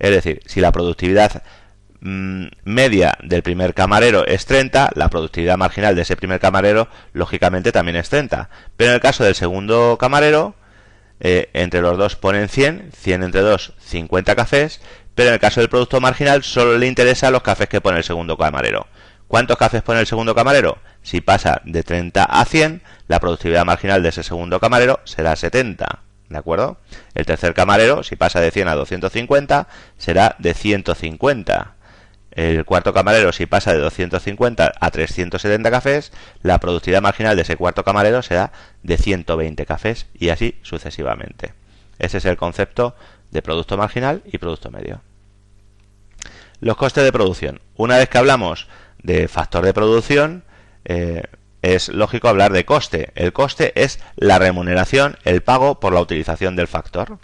Es decir, si la productividad media del primer camarero es 30, la productividad marginal de ese primer camarero lógicamente también es 30. Pero en el caso del segundo camarero, entre los dos ponen 100 entre dos 50 cafés, pero en el caso del producto marginal solo le interesan los cafés que pone el segundo camarero. ¿Cuántos cafés pone el segundo camarero? Si pasa de 30 a 100, la productividad marginal de ese segundo camarero será 70. ¿De acuerdo? El tercer camarero, si pasa de 100 a 250, será de 150. El cuarto camarero, si pasa de 250 a 370 cafés, la productividad marginal de ese cuarto camarero será de 120 cafés, y así sucesivamente. Ese es el concepto de producto marginal y producto medio. Los costes de producción. Una vez que hablamos de factor de producción, es lógico hablar de coste. El coste es la remuneración, el pago por la utilización del factor.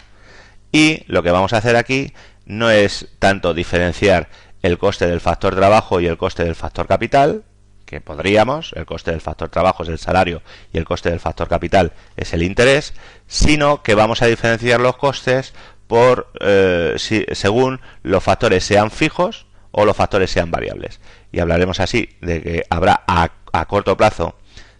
Y lo que vamos a hacer aquí no es tanto diferenciar el coste del factor trabajo y el coste del factor capital, que podríamos, el coste del factor trabajo es el salario y el coste del factor capital es el interés, sino que vamos a diferenciar los costes por según los factores sean fijos o los factores sean variables. Y hablaremos así de que habrá a corto plazo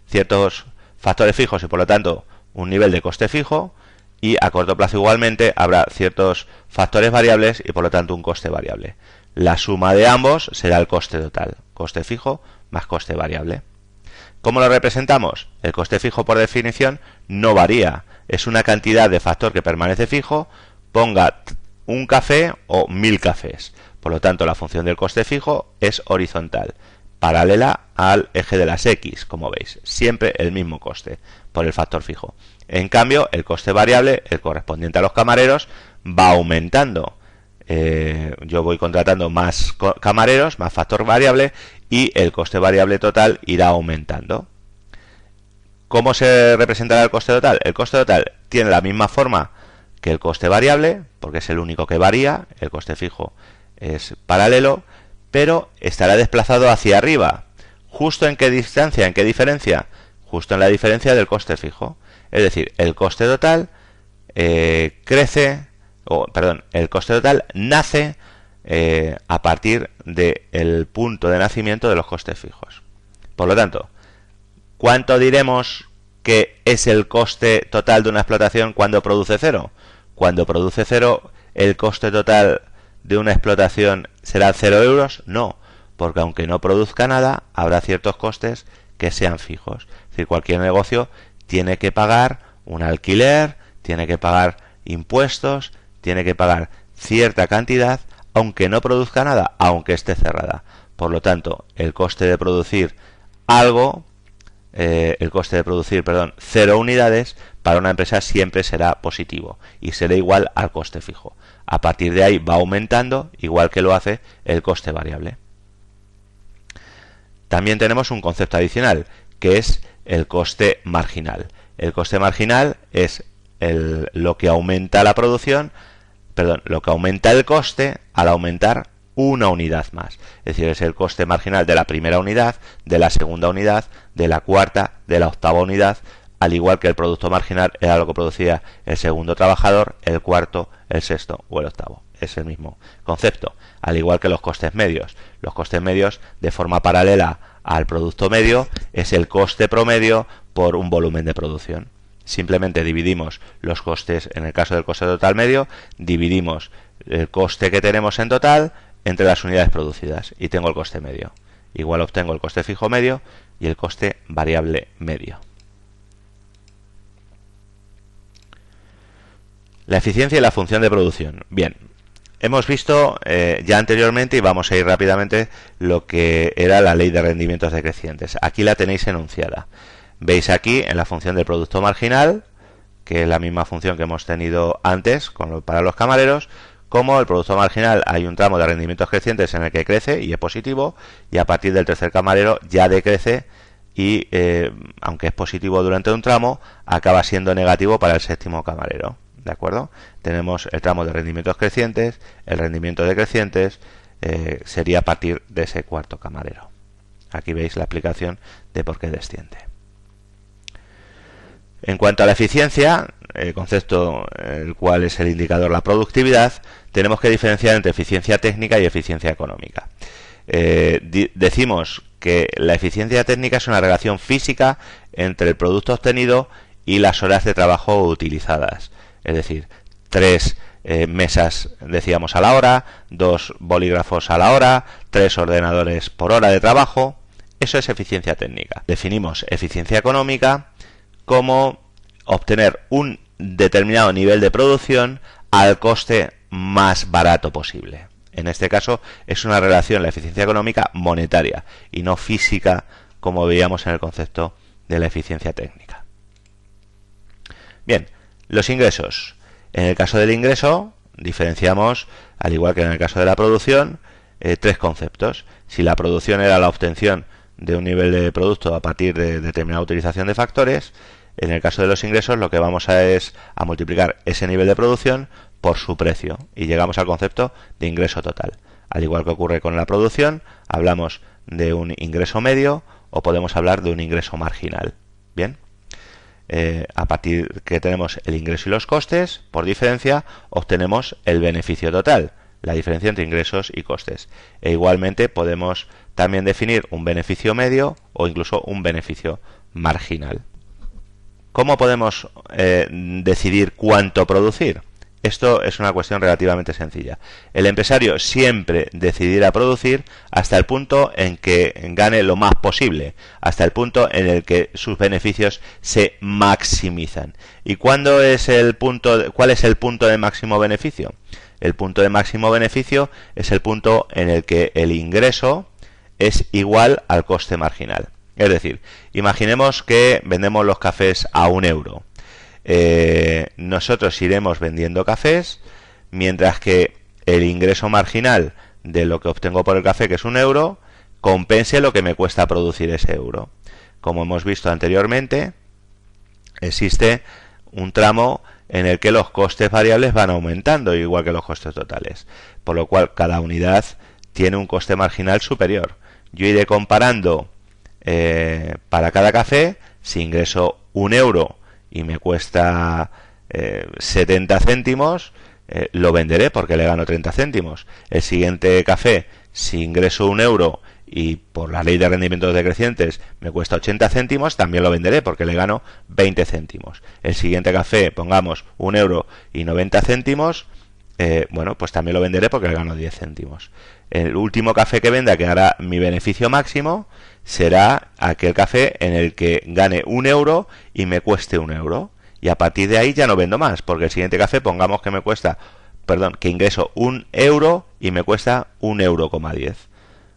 ciertos factores fijos y por lo tanto un nivel de coste fijo, y a corto plazo igualmente habrá ciertos factores variables y por lo tanto un coste variable. La suma de ambos será el coste total, coste fijo más coste variable. ¿Cómo lo representamos? El coste fijo por definición no varía, es una cantidad de factor que permanece fijo, ponga un café o 1000 cafés. Por lo tanto, la función del coste fijo es horizontal, paralela al eje de las X, como veis, siempre el mismo coste por el factor fijo. En cambio, el coste variable, el correspondiente a los camareros, va aumentando. Yo voy contratando más camareros, más factor variable, y el coste variable total irá aumentando. ¿Cómo se representará el coste total? El coste total tiene la misma forma que el coste variable, porque es el único que varía, el coste fijo es paralelo, pero estará desplazado hacia arriba. ¿Justo en qué distancia, en qué diferencia? Justo en la diferencia del coste fijo. Es decir, el coste total el coste total nace a partir del punto de nacimiento de los costes fijos. Por lo tanto, ¿cuánto diremos que es el coste total de una explotación cuando produce cero? Cuando produce cero, ¿el coste total de una explotación será 0 euros? No, porque aunque no produzca nada, habrá ciertos costes que sean fijos. Es decir, cualquier negocio tiene que pagar un alquiler, tiene que pagar impuestos, tiene que pagar cierta cantidad, aunque no produzca nada, aunque esté cerrada. Por lo tanto, el coste de producir algo, 0 unidades, para una empresa siempre será positivo y será igual al coste fijo. A partir de ahí va aumentando, igual que lo hace el coste variable. También tenemos un concepto adicional, que es el coste marginal. El coste marginal es lo que aumenta la producción, lo que aumenta el coste al aumentar una unidad más. Es decir, es el coste marginal de la primera unidad, de la segunda unidad, de la cuarta, de la octava unidad, al igual que el producto marginal era lo que producía el segundo trabajador, el cuarto, el sexto o el octavo. Es el mismo concepto, al igual que los costes medios. Los costes medios, de forma paralela al producto medio, es el coste promedio por un volumen de producción. Simplemente dividimos los costes, en el caso del coste total medio, dividimos el coste que tenemos en total entre las unidades producidas y tengo el coste medio. Igual obtengo el coste fijo medio y el coste variable medio. La eficiencia y la función de producción. Bien, hemos visto ya anteriormente, y vamos a ir rápidamente, lo que era la ley de rendimientos decrecientes. Aquí la tenéis enunciada. Veis aquí en la función del producto marginal, que es la misma función que hemos tenido antes para los camareros, como el producto marginal hay un tramo de rendimientos crecientes en el que crece y es positivo, y a partir del tercer camarero ya decrece y, aunque es positivo durante un tramo, acaba siendo negativo para el séptimo camarero. ¿De acuerdo? Tenemos el tramo de rendimientos crecientes, el rendimiento decrecientes sería a partir de ese cuarto camarero. Aquí veis la explicación de por qué desciende. En cuanto a la eficiencia, el concepto el cual es el indicador la productividad, tenemos que diferenciar entre eficiencia técnica y eficiencia económica. Decimos que la eficiencia técnica es una relación física entre el producto obtenido y las horas de trabajo utilizadas. Es decir, 3 mesas, decíamos, a la hora, 2 bolígrafos a la hora, 3 ordenadores por hora de trabajo. Eso es eficiencia técnica. Definimos eficiencia económica como obtener un determinado nivel de producción al coste más barato posible. En este caso es una relación, la eficiencia económica, monetaria y no física, como veíamos en el concepto de la eficiencia técnica. Bien, los ingresos. En el caso del ingreso diferenciamos, al igual que en el caso de la producción, 3 conceptos. Si la producción era la obtención de un nivel de producto a partir de determinada utilización de factores, en el caso de los ingresos lo que vamos es a multiplicar ese nivel de producción por su precio y llegamos al concepto de ingreso total. Al igual que ocurre con la producción, hablamos de un ingreso medio o podemos hablar de un ingreso marginal. Bien, a partir que tenemos el ingreso y los costes, por diferencia, obtenemos el beneficio total, la diferencia entre ingresos y costes. E igualmente podemos también definir un beneficio medio o incluso un beneficio marginal. ¿Cómo podemos decidir cuánto producir? Esto es una cuestión relativamente sencilla. El empresario siempre decidirá producir hasta el punto en que gane lo más posible, hasta el punto en el que sus beneficios se maximizan. ¿Y cuál es el punto de máximo beneficio? El punto de máximo beneficio es el punto en el que el ingreso es igual al coste marginal. Es decir, imaginemos que vendemos los cafés a 1 euro. Nosotros iremos vendiendo cafés, mientras que el ingreso marginal de lo que obtengo por el café, que es 1 euro, compense lo que me cuesta producir ese euro. Como hemos visto anteriormente, existe un tramo en el que los costes variables van aumentando, igual que los costes totales, por lo cual cada unidad tiene un coste marginal superior. Yo iré comparando para cada café, si ingreso 1 euro y me cuesta 70 céntimos, lo venderé porque le gano 30 céntimos. El siguiente café, si ingreso 1 euro y por la ley de rendimientos decrecientes me cuesta 80 céntimos, también lo venderé porque le gano 20 céntimos. El siguiente café, pongamos 1 euro y 90 céntimos, bueno, pues también lo venderé porque le gano 10 céntimos. El último café que venda, que hará mi beneficio máximo, será aquel café en el que gane 1 euro y me cueste 1 euro. Y a partir de ahí ya no vendo más, porque el siguiente café, pongamos que que ingreso 1 euro y me cuesta 1,10 euro.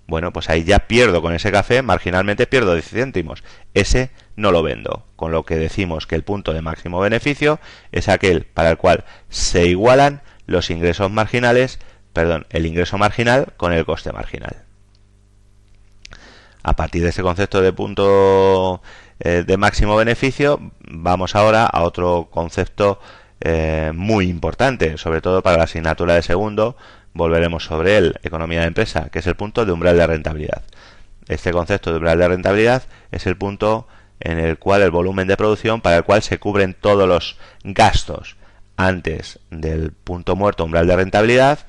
Bueno, pues ahí ya pierdo con ese café, marginalmente pierdo 10 céntimos. Ese no lo vendo, con lo que decimos que el punto de máximo beneficio es aquel para el cual se igualan los ingresos marginales, el ingreso marginal con el coste marginal. A partir de este concepto de punto de máximo beneficio, vamos ahora a otro concepto muy importante, sobre todo para la asignatura de segundo. Volveremos sobre él, economía de empresa, que es el punto de umbral de rentabilidad. Este concepto de umbral de rentabilidad es el punto en el cual el volumen de producción para el cual se cubren todos los gastos. Antes del punto muerto umbral de rentabilidad,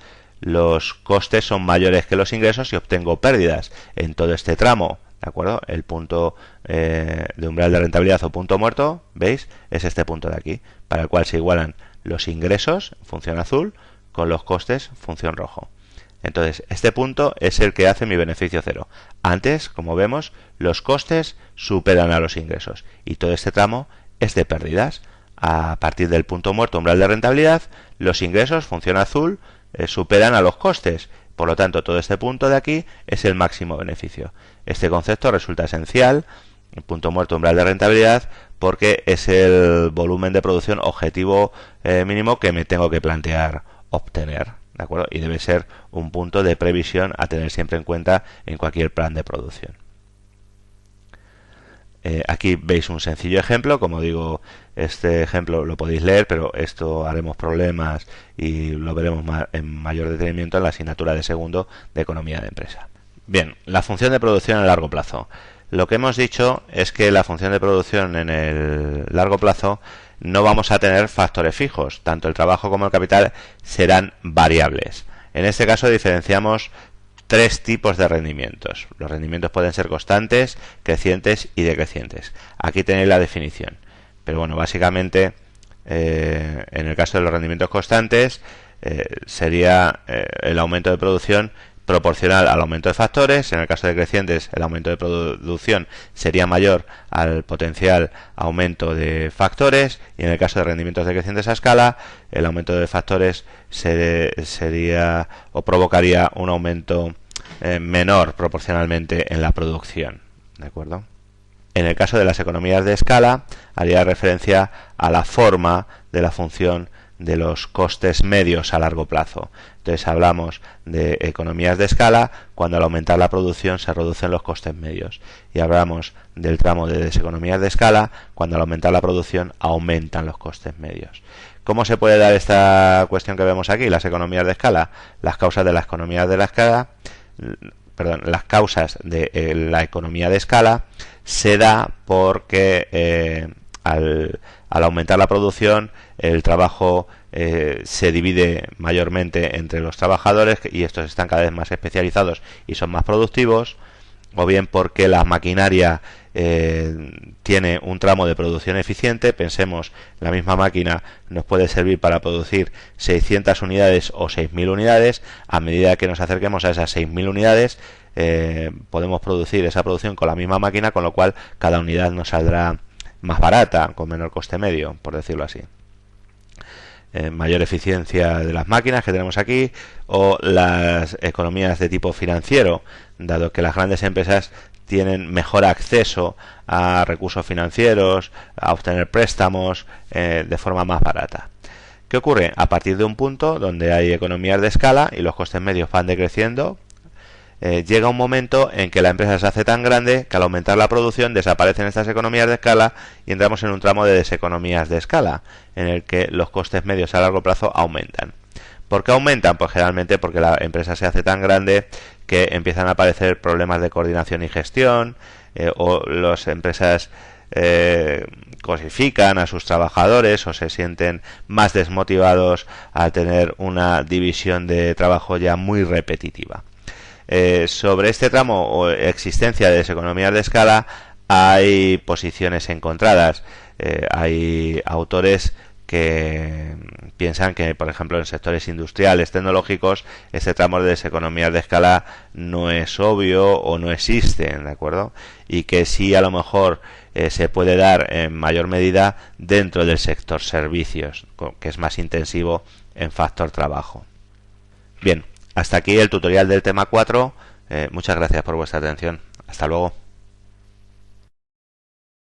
los costes son mayores que los ingresos y obtengo pérdidas en todo este tramo. ¿De acuerdo? El punto de umbral de rentabilidad o punto muerto, ¿veis? Es este punto de aquí, para el cual se igualan los ingresos, función azul, con los costes, función rojo. Entonces, este punto es el que hace mi beneficio cero. Antes, como vemos, los costes superan a los ingresos y todo este tramo es de pérdidas. A partir del punto muerto umbral de rentabilidad, los ingresos, función azul, superan a los costes. Por lo tanto, todo este punto de aquí es el máximo beneficio. Este concepto resulta esencial, el punto muerto umbral de rentabilidad, porque es el volumen de producción objetivo mínimo que me tengo que plantear obtener, ¿de acuerdo? Y debe ser un punto de previsión a tener siempre en cuenta en cualquier plan de producción. Aquí veis un sencillo ejemplo. Como digo, este ejemplo lo podéis leer, pero esto haremos problemas y lo veremos en mayor detenimiento en la asignatura de segundo de economía de empresa. Bien, la función de producción a largo plazo. Lo que hemos dicho es que la función de producción en el largo plazo no vamos a tener factores fijos. Tanto el trabajo como el capital serán variables. En este caso diferenciamos tres tipos de rendimientos. Los rendimientos pueden ser constantes, crecientes y decrecientes. Aquí tenéis la definición. Pero bueno, básicamente en el caso de los rendimientos constantes sería el aumento de producción proporcional al aumento de factores. En el caso de crecientes, el aumento de producción sería mayor al potencial aumento de factores, y en el caso de rendimientos decrecientes a escala, el aumento de factores sería o provocaría un aumento menor proporcionalmente en la producción. ¿De acuerdo? En el caso de las economías de escala, haría referencia a la forma de la función de los costes medios a largo plazo. Entonces hablamos de economías de escala cuando al aumentar la producción se reducen los costes medios, y hablamos del tramo de deseconomías de escala cuando al aumentar la producción aumentan los costes medios. ¿Cómo se puede dar esta cuestión que vemos aquí, las economías de escala? Las causas de las economías de la escala, las causas de la economía de escala se da porque al aumentar la producción el trabajo se divide mayormente entre los trabajadores, y estos están cada vez más especializados y son más productivos, o bien porque la maquinaria tiene un tramo de producción eficiente. Pensemos, la misma máquina nos puede servir para producir 600 unidades o 6.000 unidades. A medida que nos acerquemos a esas 6.000 unidades, podemos producir esa producción con la misma máquina, con lo cual cada unidad nos saldrá más barata, con menor coste medio, por decirlo así. Mayor eficiencia de las máquinas que tenemos aquí, o las economías de tipo financiero, dado que las grandes empresas tienen mejor acceso a recursos financieros, a obtener préstamos de forma más barata. ¿Qué ocurre? A partir de un punto donde hay economías de escala y los costes medios van decreciendo, llega un momento en que la empresa se hace tan grande que al aumentar la producción desaparecen estas economías de escala y entramos en un tramo de deseconomías de escala, en el que los costes medios a largo plazo aumentan. ¿Por qué aumentan? Pues generalmente porque la empresa se hace tan grande que empiezan a aparecer problemas de coordinación y gestión, o las empresas cosifican a sus trabajadores o se sienten más desmotivados al tener una división de trabajo ya muy repetitiva. Sobre este tramo o existencia de deseconomías de escala hay posiciones encontradas. Hay autores que piensan que, por ejemplo, en sectores industriales, tecnológicos, este tramo de deseconomías de escala no es obvio o no existe, ¿de acuerdo? Y que sí, a lo mejor se puede dar en mayor medida dentro del sector servicios, que es más intensivo en factor trabajo. Bien, hasta aquí el tutorial del tema 4. Muchas gracias por vuestra atención. Hasta luego.